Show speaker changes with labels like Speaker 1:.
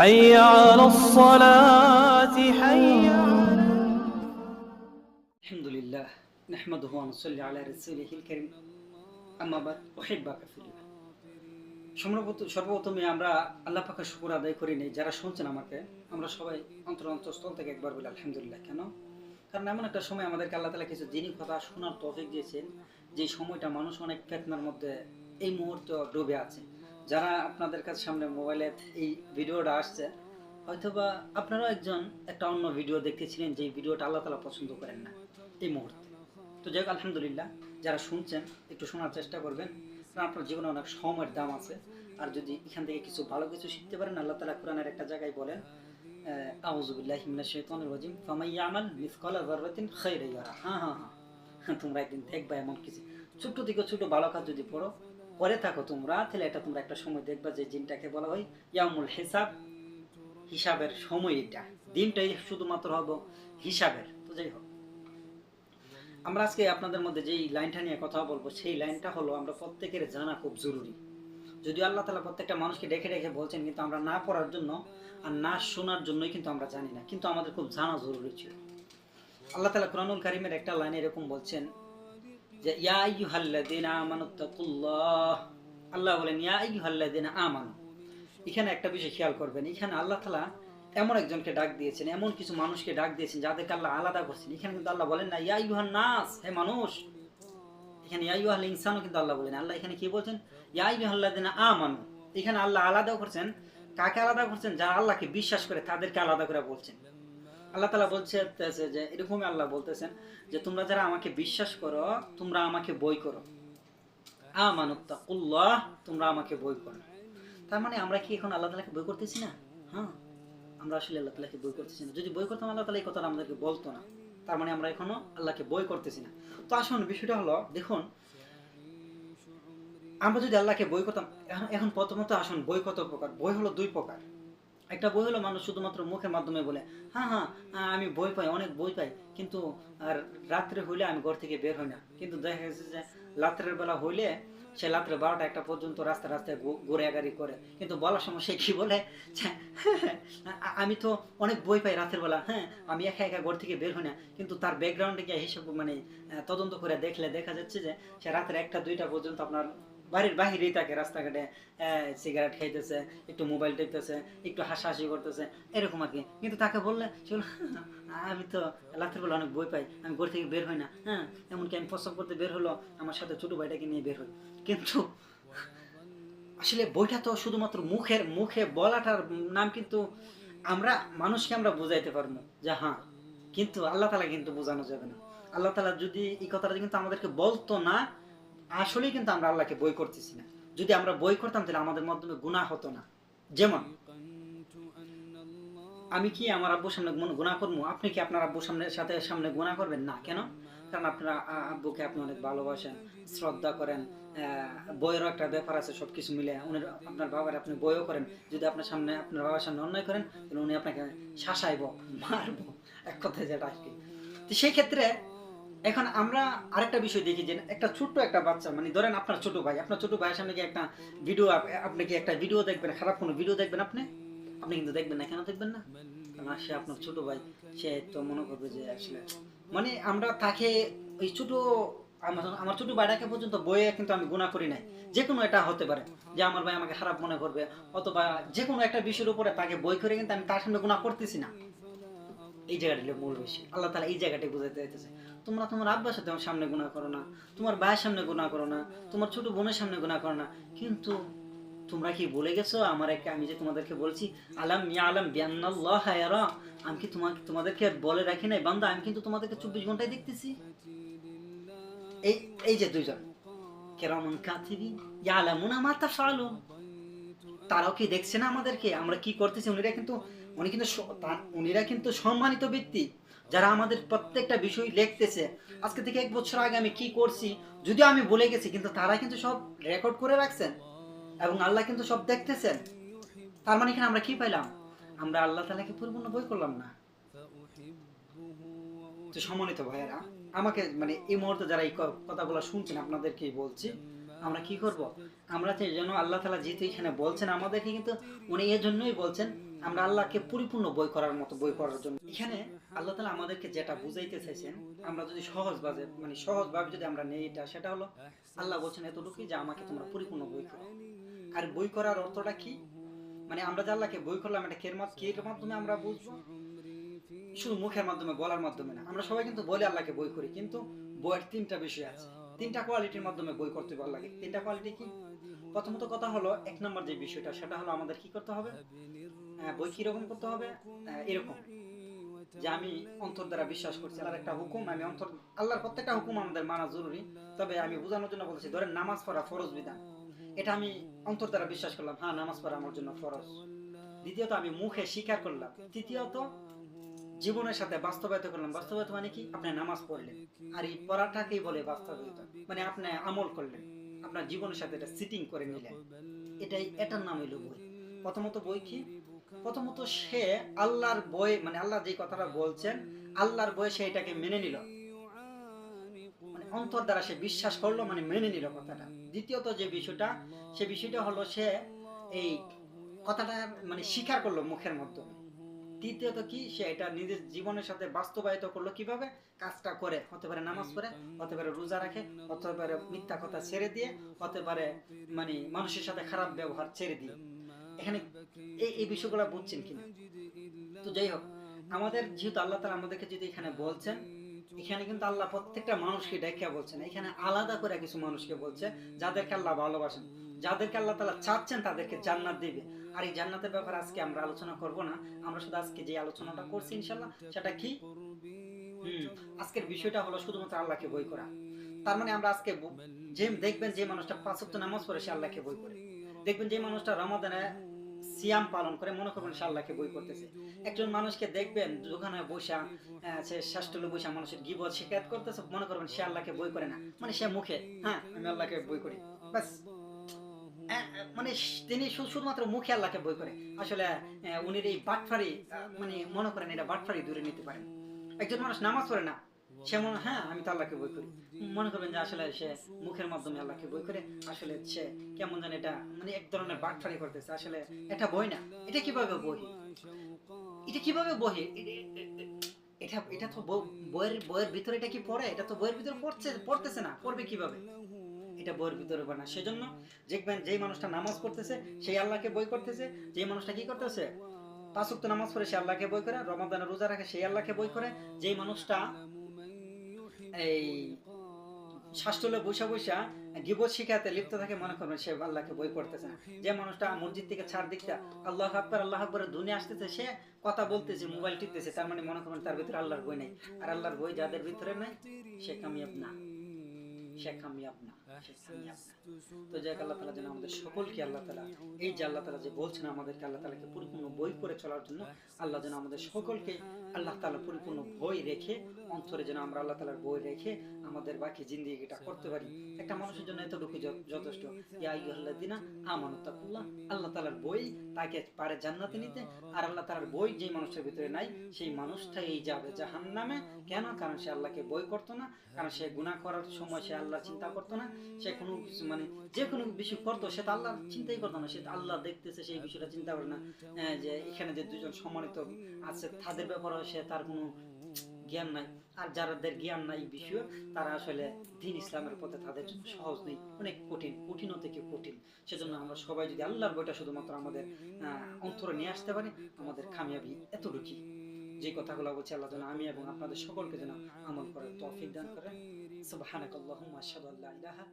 Speaker 1: حي على الصلاة حي على
Speaker 2: الحمد لله نحمده ونصلي على رسوله الكريم আম্মা বাদ উহিব্বাকা ফিল্লাহ। সর্বপ্রথমে আমরা আল্লাহ পাকের শুকর আদায় করি নেই। যারা শুনছেন আমাকে, আমরা সবাই অন্তরস্থল থেকে একবার বলি আলহামদুলিল্লাহ। কেন? কারণ এমন একটা সময় আমাদেরকে আল্লাহ তাআলা কিছু দিনী কথা শোনার তৌফিক দিয়েছেন, যে সময়টা মানুষ অনেক ফিতনার মধ্যে এই মুহূর্তে ডুবে আছে। যারা আপনাদের কাছে সামনে মোবাইলে এই ভিডিওটা আসছে, হয়তোবা আপনারাও একটা অন্য ভিডিও দেখতেছিলেন, যে ভিডিওটা আল্লাহ তাআলা পছন্দ করেন না এই মুহূর্তে। তো যাই হোক, আলহামদুলিল্লাহ, যারা শুনছেন একটু শোনার চেষ্টা করবেন, কারণ আপনার জীবনে অনেক সময়ের দাম আছে। আর যদি এখান থেকে ভালো কিছু শিখতে পারেন, আল্লাহ তাআলা কোরআনের একটা জায়গায় বলেন, আউযু বিল্লাহি মিনাশ শাইতানির রাজিম, ফামান ইয়ামাল মিসকালা যাররাতিন খায়রান ইয়ারা। হ্যাঁ, তোমরা একদিন দেখবা এমন কিছু ছোট থেকে ছোট ভালো কাজ যদি করে থাকো তোমরা, তাহলে এটা তোমরা একটা সময় দেখবা যে দিনটাকে বলা হয় ইয়াউমুল হিসাব, হিসাবের সময়। এটা দিনটাই শুধুমাত্র হবো হিসাবের। তো যাই হোক, আমরা আজকে আপনাদের মধ্যে যেই লাইনটা নিয়ে কথা বলবো, সেই লাইনটা হলো আমরা প্রত্যেকের জানা খুব জরুরি। যদিও আল্লাহ তাআলা প্রত্যেকটা মানুষকে ডেকে ডেকে বলছেন, কিন্তু আমরা না পড়ার জন্য আর না শোনার জন্যই কিন্তু আমরা জানি না, কিন্তু আমাদের খুব জানা জরুরি ছিল। আল্লাহ তাআলা কুরআনুল কারীমের একটা লাইনে এরকম বলছেন যে ইয়া আইয়ুহাল্লাযীনা আমানুত্তাকুল্লাহ। আল্লাহ বলেন ইয়া আইয়ুহাল্লাযীনা আমানু। এখানে একটা বিষয় খেয়াল করবেন, এখানে আল্লাহ তাআলা এমন একজনকে ডাক দিয়েছেন, এমন কিছু মানুষকে ডাক দিয়েছেন যাদেরকে আল্লাহ আলাদা করছেন। এখানে কিন্তু আল্লাহ বলেন না ইয়া আইয়ুহান নাস, হে মানুষ। এখানে ইয়া আইয়ুহাল ইনসানও কিন্তু আল্লাহ বলেন। আল্লাহ এখানে কি বলছেন? ইয়া আইয়ুহাল্লাযীনা আমানু। এখানে আল্লাহ আলাদা করছেন। কাকে আলাদা করছেন? যারা আল্লাহকে বিশ্বাস করে তাদেরকে আলাদা করে বলছেন। আল্লাহ তাআলা বলছেন যে এরকমই আল্লাহ বলতেছেন যে তোমরা যারা আমাকে বিশ্বাস করো, তোমরা আমাকে বই করো। আমানুত্তাকুল্লাহ, তোমরা আমাকে বই করো। তার মানে আমরা কি এখন আল্লাহ তাআলাকে বই করতেছি না? হ্যাঁ, আমরা আসলে আল্লাহ তাআলাকে বই করতেছি না। যদি বই করতাম, আল্লাহ তাআলা এই কথাটা আমাদেরকে বলতো না। তার মানে আমরা এখনো আল্লাহকে বই করতেছি না। তো আসুন, বিষয়টা হলো, দেখুন, আমরা যদি আল্লাহকে বই করতাম, এখন প্রথমত আসুন, বই কত প্রকার? বই হলো দুই প্রকার। একটা বই হলো মানুষ শুধুমাত্র মুখের মাধ্যমে বলে হ্যাঁ হ্যাঁ আমি বই পাই, অনেক বই পাই, কিন্তু আর রাত্রে হইলে আমি ঘর থেকে বের হই না। কিন্তু দেখা গেছে যে রাত্রের বেলা হইলে সে রাত্রে 12টা-1টা পর্যন্ত রাস্তায় ঘোরাঘুরি করে, কিন্তু বলার সময় সে কি বলে, আমি তো অনেক বই পাই রাতের বেলা, হ্যাঁ আমি একা একা ঘর থেকে বের হই না। কিন্তু তার ব্যাকগ্রাউন্ডে গিয়ে হিসাব তদন্ত করে দেখলে দেখা যাচ্ছে যে সে রাতের 1টা-2টা পর্যন্ত আপনার বাড়ির বাহিরেই থাকে, রাস্তাঘাটে সিগারেট খাইতেছে, একটু মোবাইল টিপতেছে, একটু হাসাহাসি করতেছে, এরকম আর কি। কিন্তু তাকে বললে সে আমি তো রাতের বেলা অনেক বই পাই, আমি ঘর থেকে বের হই না, হ্যাঁ এমনকি আমি প্রস্রাব করতে বের হলো আমার সাথে ছোট ভাইটাকে নিয়ে বের হই। কিন্তু আসলে বইটা তো শুধুমাত্র মুখে বলাটার নাম, কিন্তু মানুষকে আমরা বুঝাইতে পারবো যে হ্যাঁ, কিন্তু আল্লাহ তাআলা কিন্তু বোঝানো যাবে না। আল্লাহ তাআলা যদি এই কথাটা কিন্তু আমাদেরকে বলতো না, আসলেই কিন্তু আমরা আল্লাহকে বই করতেছি না। যদি আমরা বই করতাম, তাহলে আমাদের মাধ্যমে গুনাহ হতো না। যেমন আমি কি আমার আব্বুর সামনে গুনাহ করবো? আপনি কি আপনার আব্বুর সামনে গুনাহ করবেন না? কেন? কারণ আপনার আব্বুকে আপনি অনেক ভালোবাসেন, শ্রদ্ধা করেন। বইয়েরও একটা ব্যাপার আছে, সবকিছু মিলে আপনার বাবার আপনি বইও করেন। যদি আপনার বাবার সামনে অন্যায় করেন, তাহলে উনি আপনাকে শাসাইব, মারবো, এক কথায় যেটা আর কি। তো সেই ক্ষেত্রে এখন আমরা আরেকটা বিষয় দেখি যে একটা ছোট্ট একটা বাচ্চা, মানে ধরেন আপনার ছোট ভাইয়ের সামনে কি একটা ভিডিও, আপনি কি একটা ভিডিও দেখবেন, খারাপ কোনো ভিডিও দেখবেন? আপনি কিন্তু দেখবেন না। কেন দেখবেন না? কারণ সে আপনার ছোট ভাই, সে তো মনে করবে যে আসলে, মানে আমরা তাকে ওই আমার ছোট ভাইটাকে পর্যন্ত বইয়ে কিন্তু আমি গুনাহ করি নাই। যে কোনো এটা হতে পারে যে আমার ভাই আমাকে খারাপ মনে করবে, অথবা যে কোনো একটা বিষয়ের উপরে তাকে বই করে কিন্তু আমি তার সামনে গুনাহ করতেছি না। এই জায়গাটা মূল বিষয়। আল্লাহ তাআলা এই জায়গাটাই বুঝাইতে চাইতেছে, তোমরা তোমার আব্বার সাথে আমার সামনে গুনাহ করো না, তোমার ভাইয়ের সামনে গুনাহ করো না, তোমার ছোট বোনের সামনে গুনাহ করো না। কিন্তু তোমরা কি ভুলে গেছো আমি যে তোমাদেরকে বলছি আলাম ইয়ালাম বিআন্নাল্লাহা ইয়ারা, আমি কি তোমাদেরকে বলে রাখি নাই বান্দা, আমি কিন্তু তোমাদেরকে 24 ঘন্টায় দেখতেছি। এই যে দুইজন কিরামান কাতিবিন ইয়ালামুনা মা তাফআলুন, তারাও কি দেখছে না আমাদেরকে আমরা কি করতেছি? উনিরা কিন্তু সম্মানিত ব্যক্তি, যারা আমাদের প্রত্যেকটা বিষয় লিখতেছে। আজকে থেকে 1 বছর আগে আমি কি করছি যদিও আমি ভুলে গেছি, কিন্তু তারা কিন্তু সব রেকর্ড করে রাখছেন এবং আল্লাহ কিন্তু সব দেখতেছেন। তার মানে এখানে আমরা কি পাইলাম? আমরা আল্লাহ তাআলাকে পরিপূর্ণ বই করলাম না। তো সম্মানিত ভাইয়েরা, আমাকে এই মুহূর্তে যারা এই কথাগুলো শুনছেন, আপনাদেরকেই বলছি, আমরা কি করব? আমরা যেন আল্লাহ তাআলা যেহেতু এখানে বলছেন আমাদেরকে, কিন্তু উনি এর জন্যই বলছেন আমরা আল্লাহকে পরিপূর্ণ বই করার মতো বই করার জন্য। এখানে আল্লাহ তাআলা আমাদেরকে যেটা বুঝাইতে চাইছেন, আমরা যদি সহজভাবে যদি আমরা নেই, সেটা হলো আল্লাহ বলছেন এতটুকুই যে আমাকে তোমরা পরিপূর্ণ বই করো। আর বই করার অর্থটা কি? মানে আমরা যে আল্লাহকে বই করলাম, এটা কের মাধ্যমে আমরা বুঝবো? শুধু মুখের মাধ্যমে, বলার মাধ্যমে না। আমরা সবাই কিন্তু বলে আল্লাহকে বই করি, কিন্তু বইয়ের তিনটা বিষয় আছে, তিনটা কোয়ালিটির মাধ্যমে বই করতে ভালো লাগে। তিনটা কোয়ালিটি কি? প্রথমত কথা হলো, এক নম্বর যে বিষয়টা সেটা হলো আমাদের কি করতে হবে, বই কিরকম করতে হবে, এরকম যে আমি অন্তর দ্বারা বিশ্বাস করছি আল্লাহর একটা হুকুম, আমি আল্লাহর প্রত্যেকটা হুকুম আমাদের মানা জরুরি। তবে আমি বোঝানোর জন্য বলছি, ধরেন নামাজ পড়া ফরজ বিধান, এটা আমি অন্তর দ্বারা বিশ্বাস করলাম, হ্যাঁ নামাজ পড়া আমার জন্য ফরজ। দ্বিতীয়ত আমি মুখে স্বীকার করলাম। তৃতীয়ত জীবনের সাথে বাস্তবায়িত করলাম। বাস্তবায়িত মানে কি? আপনি নামাজ পড়লেন, আর এই পড়াটাকেই বলে বাস্তবায়িত, মানে আপনি আমল করলেন, আপনার জীবনের সাথে এটা সিটিং করে নিলেন, এটার নাম হইল বই। প্রথমত বই কি? প্রথমত সে আল্লাহর বই, মানে আল্লাহ যে কথাটা বলছেন আল্লাহর বই, সে এটাকে মেনে নিল, মানে অন্তর দ্বারা সে বিশ্বাস করলো, মানে মেনে নিল কথাটা। দ্বিতীয়ত যে বিষয়টা, সে বিষয়টা হলো সে এই কথাটা মানে স্বীকার করলো মুখের মাধ্যমে। তৃতীয়ত কি? সে এটা নিজের জীবনের সাথে বাস্তবায়িত করলো। কিভাবে? কাজটা করে, হতে পারে নামাজ পড়ে, হতে পারে রোজা রাখে, হতে পারে মিথ্যা কথা ছেড়ে দিয়ে, হতে পারে মানে মানুষের সাথে খারাপ ব্যবহার ছেড়ে দিয়ে। এখানে এই বিষয়গুলো বুঝছেন কিনা? তো যাই হোক, আমাদের যেহেতু আল্লাহ তাআলা আমাদেরকে যদি এখানে বলছেন, এখানে কিন্তু আল্লাহ প্রত্যেকটা মানুষকে ডেকে বলছেন, এখানে আলাদা করে কিছু মানুষকে বলছে যাদেরকে আল্লাহ ভালোবাসেন, যাদেরকে আল্লাহ তাআলা চাচ্ছেন তাদেরকে জান্নাত দিবে। আর এই জান্নাতের ব্যাপারে আজকে আমরা আলোচনা করব না, আমরা শুধু আজকে যে আলোচনাটা করছি ইনশাআল্লাহ সেটা কি, আজকের বিষয়টা হলো শুধুমাত্র আল্লাহকে বই করা। তার মানে আমরা আজকে যে দেখবেন যে মানুষটা ৫ ওয়াক্ত নামাজ পড়ে সে আল্লাহকে বই করে, দেখবেন যে মানুষটা রমাদানে সিয়াম পালন করে, মনে করবেন সে আল্লাহকে বই করতেছে। একজন মানুষকে দেখবেন দোকানে বসা, সে শাসটলে বসা মানুষের গীবত শিকায়ত করতেছে, মনে করবেন সে আল্লাহকে বই করে না, মানে সে মুখে হ্যাঁ আমি আল্লাহকে বই করি, বাস মানে তিনি শুধুমাত্র মুখে আল্লাহকে বই করে। আসলে উনি এই বাটফারি, মানে মনে করেন এটা বাটফারি দূরে নিতে পারেন। একজন মানুষ নামাজ পড়ে না, সে মনে হ্যাঁ আমি তো আল্লাহকে বই করি, মনে করবেন যে আসলে সে মুখের মাধ্যমে আল্লাহকে বই করে, আসলে সে কেমন জানি এটা মানে এক ধরনের বাটফারি করতেছে। আসলে এটা বই না। এটা কিভাবে বই? এটা কিভাবে বই? এটা এটা তো বইয়ের ভিতরে এটা কি পড়ে? এটা তো বইয়ের ভিতরে পড়তেছে না, পড়বে কিভাবে? এটা বইয়ের ভিতরে বানা। সেজন্য দেখবেন যেই মানুষটা নামাজ পড়তেছে সেই আল্লাহকে বই করতেছে, যেই মানুষটা কি করতেছে ৫ ওয়াক্ত নামাজ পড়ে সে আল্লাহকে বই করে, রমাদানে রোজা রাখে সেই আল্লাহকে বই করে, যেই মানুষটা এই শাসটলে বৈশা গীবত শিখাতে লিপ্ত থাকে, মনে করবেন সে আল্লাহকে বই করতেছে না। যে মানুষটা মসজিদ থেকে ছাড় দিকটা আল্লাহু আকবার দুনিয়া আসতেছে, সে কথা বলতেছে, মোবাইল টিপতেছে, তার মানে মনে করবেন তার ভিতরে আল্লাহর বই নাই। আর আল্লাহর বই যাদের ভিতরে নাই সে কামিয়াব না, সে কামিয়াব না, সে কামিয়াব না। তো যাই আল্লাহ তাআলা যেন আমাদের সকলকে, আল্লাহ তাআলা এই যে আল্লাহ তাআলা যে বলছেন আমাদেরকে আল্লাহ তাআলাকে পরিপূর্ণ বই করে চলার জন্য, আল্লাহ যেন আমাদের সকলকে আল্লাহ তাআলা পরিপূর্ণ বই রেখে, অন্তরে যেন আমরা আল্লাহ তাআলার বই রেখে আমাদের বাকি জিন্দেগিটা করতে পারি। একটা মানুষের জন্য এতটুকু যথেষ্ট। ইয়া আইয়ুহাল্লাযিনা আমানু তাকুল্লাহ, আল্লাহ তাআলার বই তাকে পারে জান্নাতে নিতে। আর আল্লাহ তাআলার বই যে মানুষের ভিতরে নাই সেই মানুষটাই যাবে জাহান্নামে। কেন? কারণ সে আল্লাহকে বই করতো না, কারণ সে গুনাহ করার সময় সে আল্লাহ চিন্তা করতো না, সে কোনো কিছু মানে যে কোনো বিষয় করতো সে তো আল্লাহর চিন্তাই করতো না, সে আল্লাহ দেখতেছে সেই বিষয়টা চিন্তা করে না। যে এখানে যে দুজন সম্মানিত আছে তাদের ব্যাপারে সে তার কোনো জ্ঞান নাই। আর যাদের জ্ঞান নাই বিষয়, তারা আসলে দ্বীন ইসলামের পথে তাদের জন্য সহজ নেই, অনেক কঠিন, কঠিনও থেকে কঠিন। সেজন্য আমরা সবাই যদি আল্লাহর বইটা শুধুমাত্র আমাদের অন্তরে নিয়ে আসতে পারি, আমাদের কামিয়াবি এতটুকুই। যে কথাগুলো বলছি আল্লাহ যেন আমি এবং আপনাদের সকলকে যেন আমল করার তৌফিক দান করেন। সুবহানাকাল্লাহুম্মা আশহাদু আল্লা ইলাহা